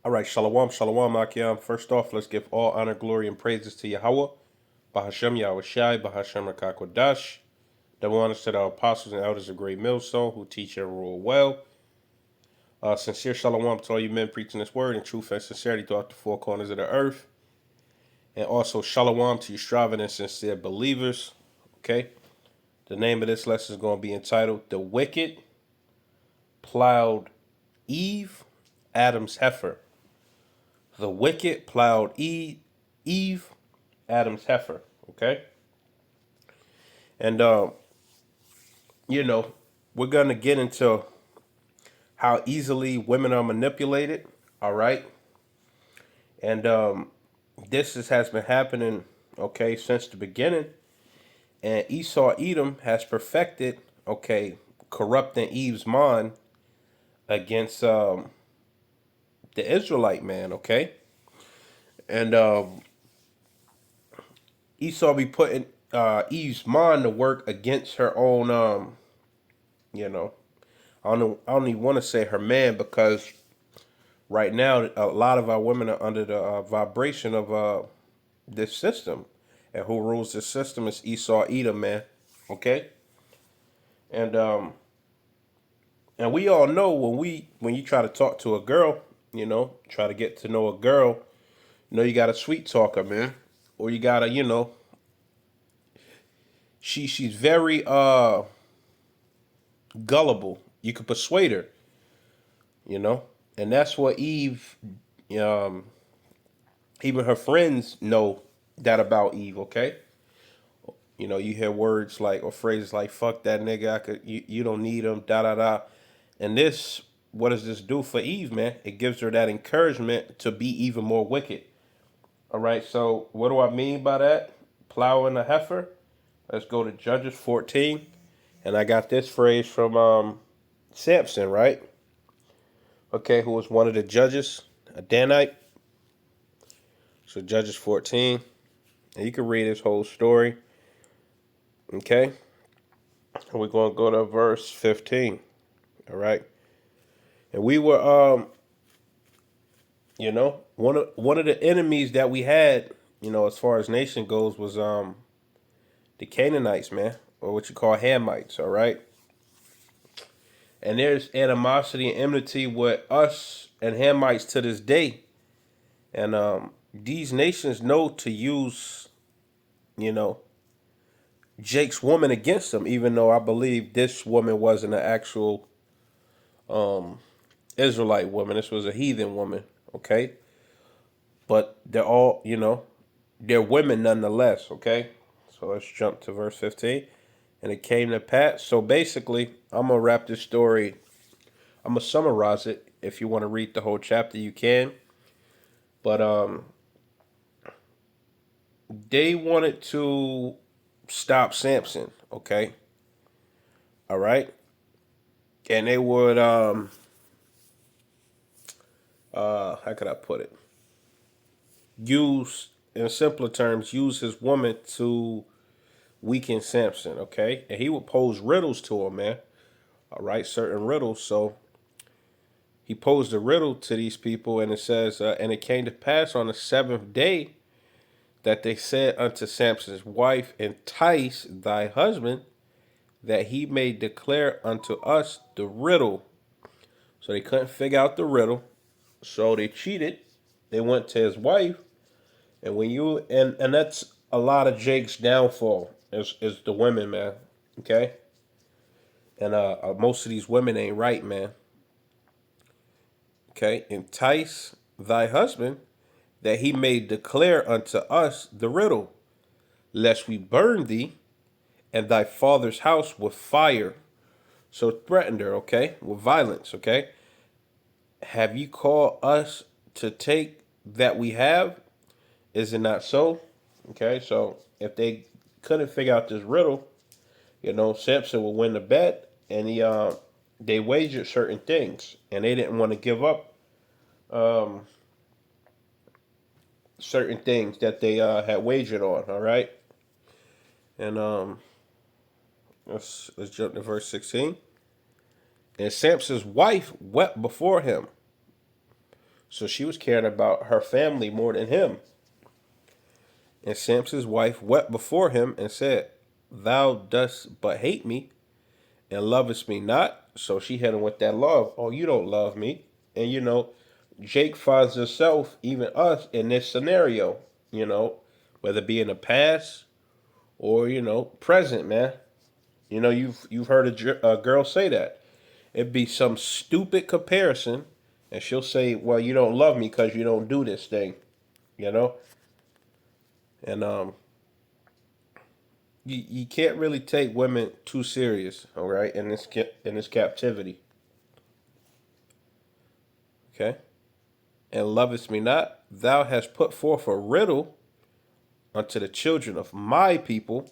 All right, shalom, shalom, Akim. First off, let's give all honor, glory, and praises to Yahweh, Bahashem Yahweh Shai, Bahashem Rakakwadash. Double honors to the apostles and elders of Great Millstone who teach and rule well. Sincere shalom to all you men preaching this word in truth and sincerity throughout the four corners of the earth. And also shalom to you striving and sincere believers. Okay? The name of this lesson is going to be entitled The Wicked Plowed Eve, Adam's Heifer. The wicked plowed Eve, Adam's heifer. Okay, and we're gonna get into how easily women are manipulated. All right, and has been happening. Okay, since the beginning, and Esau Edom has perfected. Okay, corrupting Eve's mind against the Israelite man. Okay, and Esau be putting Eve's mind to work against her own, you know, I don't even want to say her man because right now a lot of our women are under the vibration of this system, and who rules this system is Esau Edom, man. Okay, and and we all know when you try to talk to a girl, try to get to know a girl, you got to sweet talk her, man, or you gotta, she's very gullible. You could persuade her, and that's what Eve, um, even her friends know that about Eve. Okay, you hear words like or phrases like "fuck that nigga," you don't need him, da da da, and this. What does this do for Eve, man? It gives her that encouragement to be even more wicked. All right, so what do I mean by that? Plowing a heifer. Let's go to Judges 14. And I got this phrase from Samson, right? Okay, who was one of the judges, a Danite. So Judges 14. And you can read his whole story. Okay? And we're going to go to verse 15. All right? And we were, one of the enemies that we had, as far as nation goes, was the Canaanites, man, or what you call Hamites, all right? And there's animosity and enmity with us and Hamites to this day. And these nations know to use, Jake's woman against them, even though I believe this woman wasn't an actual Israelite woman. This was a heathen woman, okay? But they're all, they're women nonetheless, okay? So let's jump to verse 15. And it came to pass. So basically, I'm going to wrap this story. I'm going to summarize it. If you want to read the whole chapter, you can. But they wanted to stop Samson, okay? All right? And they would, how could I put it? Use, in simpler terms, use his woman to weaken Samson, okay? And he would pose riddles to him, man. All right, certain riddles. So he posed a riddle to these people, and it says, and it came to pass on the seventh day that they said unto Samson's wife, entice thy husband, that he may declare unto us the riddle. So they couldn't figure out the riddle, so they cheated. They went to his wife, and when you and that's a lot of Jake's downfall is the women, man. Okay, and most of these women ain't right, man. Okay, entice thy husband, that he may declare unto us the riddle, lest we burn thee and thy father's house with fire. So threatened her, okay, with violence, okay. Have you called us to take that we have? Is it not so? Okay, so if they couldn't figure out this riddle, Samson would win the bet, and they wagered certain things, and they didn't want to give up um, certain things that they had wagered on. All right, and let's jump to verse 16. And Samson's wife wept before him. So she was caring about her family more than him. And Samson's wife wept before him and said, Thou dost but hate me and lovest me not. So she hit him with that love. Oh, you don't love me. And Jake finds herself, even us, in this scenario, whether it be in the past or, present, man. You've heard a girl say that. It'd be some stupid comparison, and she'll say, "Well, you don't love me because you don't do this thing," you know. And you can't really take women too serious, all right? In this captivity, okay. And lovest me not, thou hast put forth a riddle unto the children of my people,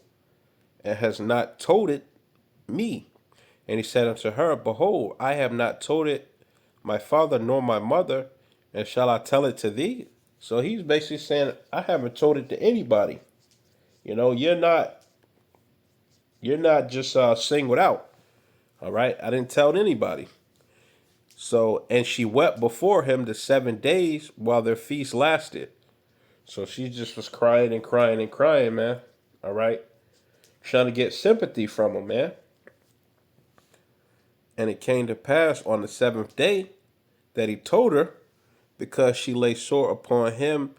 and hast not told it me. And he said unto her, Behold, I have not told it my father nor my mother, and shall I tell it to thee? So he's basically saying, I haven't told it to anybody. You're not just singled out. All right, I didn't tell anybody. So, and she wept before him the 7 days while their feast lasted. So she just was crying and crying and crying, man. All right, trying to get sympathy from him, man. And it came to pass on the seventh day that he told her, because she lay sore upon him.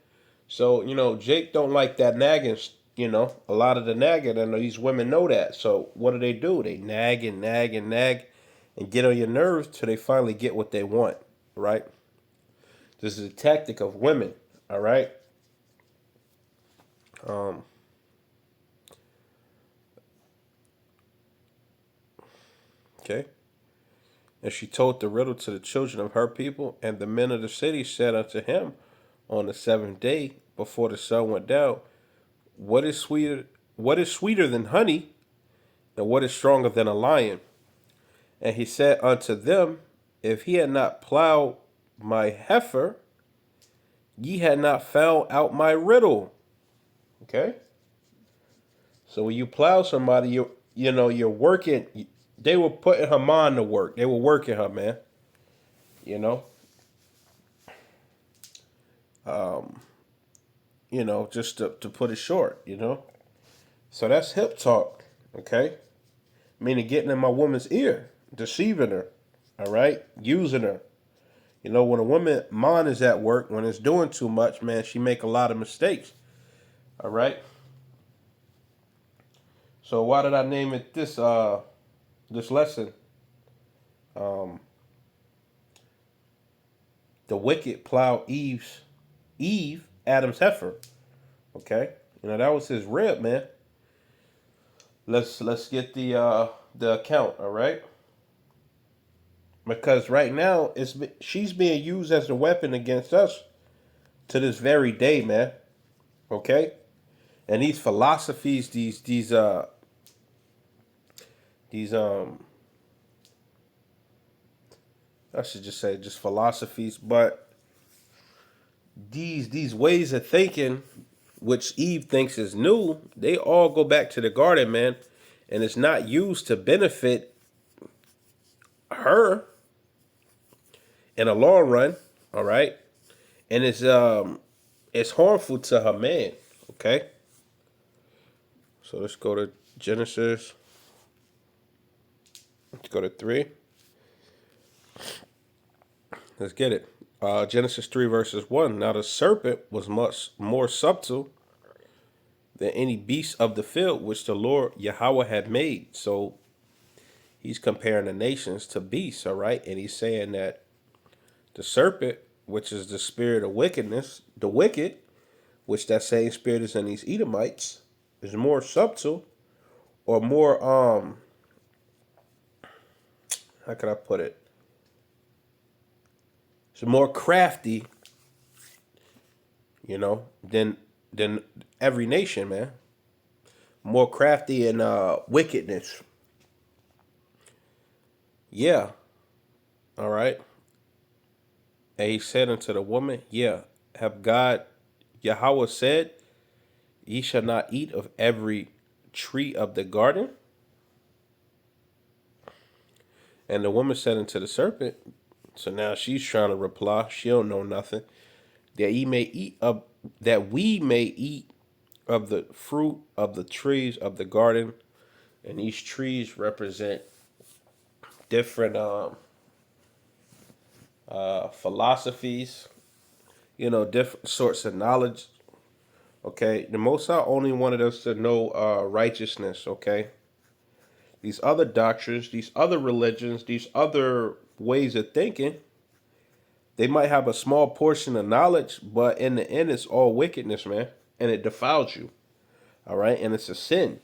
So, Jake don't like that nagging, a lot of the nagging, and these women know that. So what do? They nag and nag and nag and get on your nerves till they finally get what they want, right? This is a tactic of women, all right? Um, okay. And she told the riddle to the children of her people, and the men of the city said unto him on the seventh day before the sun went down, What is sweeter? What is sweeter than honey, and what is stronger than a lion? And he said unto them, If he had not plowed my heifer, ye had not found out my riddle. Okay. So when you plow somebody, you're working. They were putting her mind to work. They were working her, man. You know. Um, just to put it short. So that's hip talk, okay? Meaning getting in my woman's ear, deceiving her, all right? Using her. When a woman mind is at work, when it's doing too much, man, she make a lot of mistakes, all right? So why did I name it this lesson? Um, the wicked plowed Eve, Adam's heifer, okay? That was his rib, man. Let's get the account, all right? Because right now she's being used as a weapon against us to this very day, man. Okay, and these philosophies, these I should just say just philosophies, but these ways of thinking, which Eve thinks is new, they all go back to the garden, man, and it's not used to benefit her in the long run. All right, and it's harmful to her man. Okay, so let's go to Genesis. Let's go to 3. Let's get it. Genesis 3 verses 1. Now the serpent was much more subtle than any beast of the field which the Lord Yahweh had made. So he's comparing the nations to beasts, all right? And he's saying that the serpent, which is the spirit of wickedness, the wicked, which that same spirit is in these Edomites, is more subtle, or more how can I put it? It's more crafty, than every nation, man. More crafty in wickedness. Yeah. All right. And he said unto the woman, Yeah, have God Yahweh said, Ye shall not eat of every tree of the garden? And the woman said unto the serpent, So now she's trying to reply. She don't know nothing. That he may eat of that we may eat of the fruit of the trees of the garden, and these trees represent different philosophies, different sorts of knowledge. Okay, the Most High only wanted us to know righteousness. Okay, these other doctrines, these other religions, these other ways of thinking, they might have a small portion of knowledge, but in the end, it's all wickedness, man, and it defiles you. All right, and it's a sin.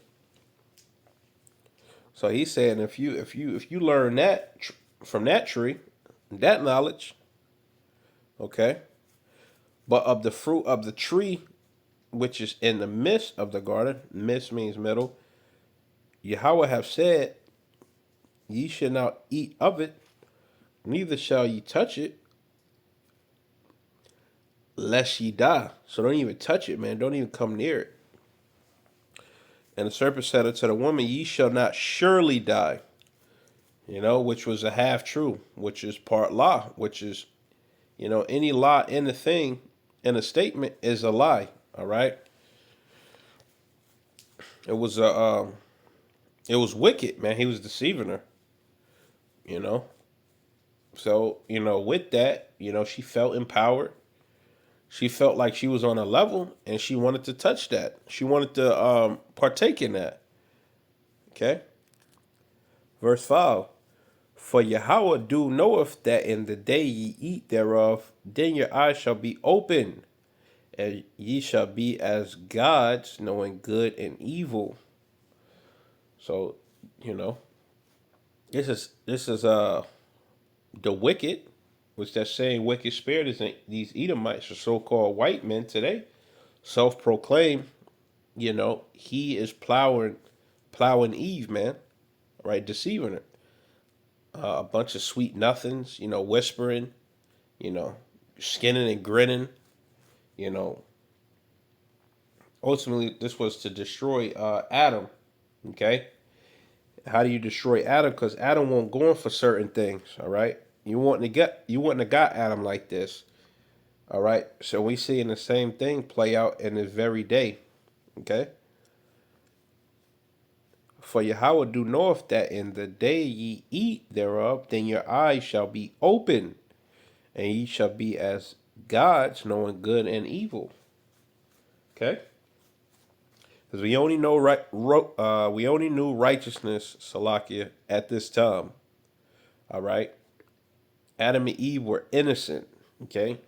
So he's saying if you learn that from that tree, that knowledge, okay, but of the fruit of the tree which is in the midst of the garden, midst means middle, Yahweh have said, ye shall not eat of it, neither shall ye touch it, lest ye die. So don't even touch it, man. Don't even come near it. And the serpent said unto the woman, ye shall not surely die. Which was a half true, which is part lie, which is, any lie in the thing, in a statement is a lie. All right. It was it was wicked, man. He was deceiving her. You know. So with that, she felt empowered. She felt like she was on a level, and she wanted to touch that. She wanted to partake in that. Okay. Verse 5. For Yahweh do knoweth that in the day ye eat thereof, then your eyes shall be open, and ye shall be as gods, knowing good and evil. So, you know, this is the wicked, which that saying wicked spirit is these Edomites, or so-called white men today, self-proclaim. He is plowing Eve, man, right, deceiving her. A bunch of sweet nothings, whispering, you know, skinning and grinning, you know. Ultimately, this was to destroy Adam. Okay, how do you destroy Adam? Because Adam won't go in for certain things. All right, you wouldn't have got Adam like this. All right, so we seeing the same thing play out in this very day. Okay, for Yahweh do knoweth that in the day ye eat thereof, then your eyes shall be open, and ye shall be as gods, knowing good and evil. Okay. Because we only knew righteousness, Salakia, at this time. All right. Adam and Eve were innocent. Okay.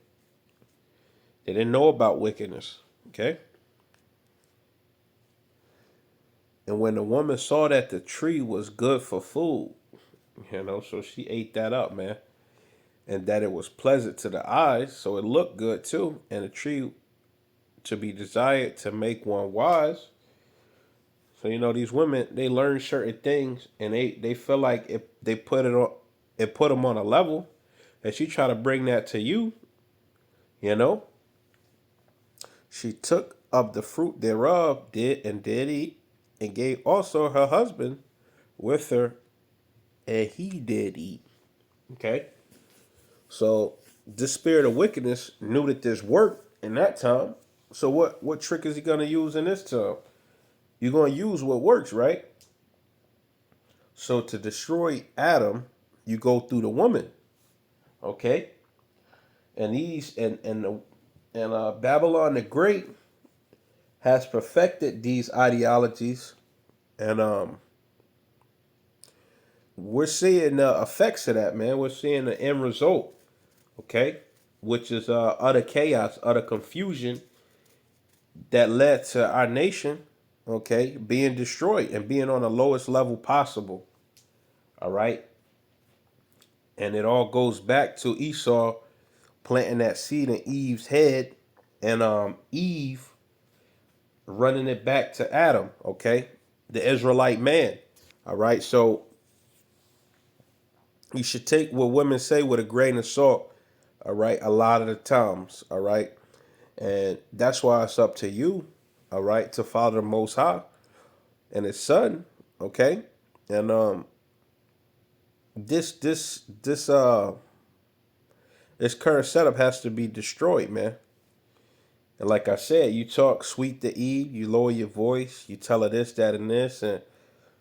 They didn't know about wickedness. Okay. And when the woman saw that the tree was good for food, so she ate that up, man. And that it was pleasant to the eyes, so it looked good too. And a tree to be desired to make one wise. So these women, they learn certain things, and they feel like if they put it on, it put them on a level, and she try to bring that to you. You know, she took of the fruit thereof, did eat, and gave also her husband with her, and he did eat. Okay, so this spirit of wickedness knew that this worked in that time. So what trick is he gonna use in this time? You're gonna use what works, right? So to destroy Adam, you go through the woman. Okay, and these and Babylon the Great has perfected these ideologies, and we're seeing the effects of that, man. We're seeing the end result. Okay, which is utter chaos, utter confusion that led to our nation, okay, being destroyed and being on the lowest level possible. All right, and it all goes back to Esau planting that seed in Eve's head, and Eve running it back to Adam, okay? The Israelite man. All right. So you should take what women say with a grain of salt, all right, a lot of the times, all right? And that's why it's up to you, all right, to follow the Most High and his son, okay? And this This current setup has to be destroyed, man. And like I said, you talk sweet to Eve, you lower your voice, you tell her this, that, and this, and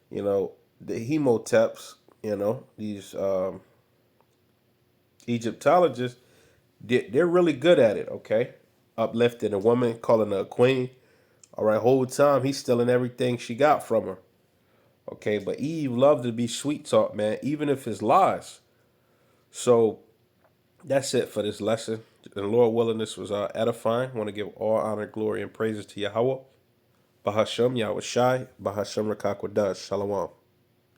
you know the hemoteps, these Egyptologists, they're really good at it. Okay, uplifting a woman, calling her a queen. All right, whole time he's stealing everything she got from her. Okay, but Eve loved to be sweet talk, man, even if it's lies. So that's it for this lesson. And Lord willing, this was edifying. I want to give all honor, glory, and praises to Yahweh. Bahashem Yahweh Shai, Bahashem Rakakwadash. Shalom.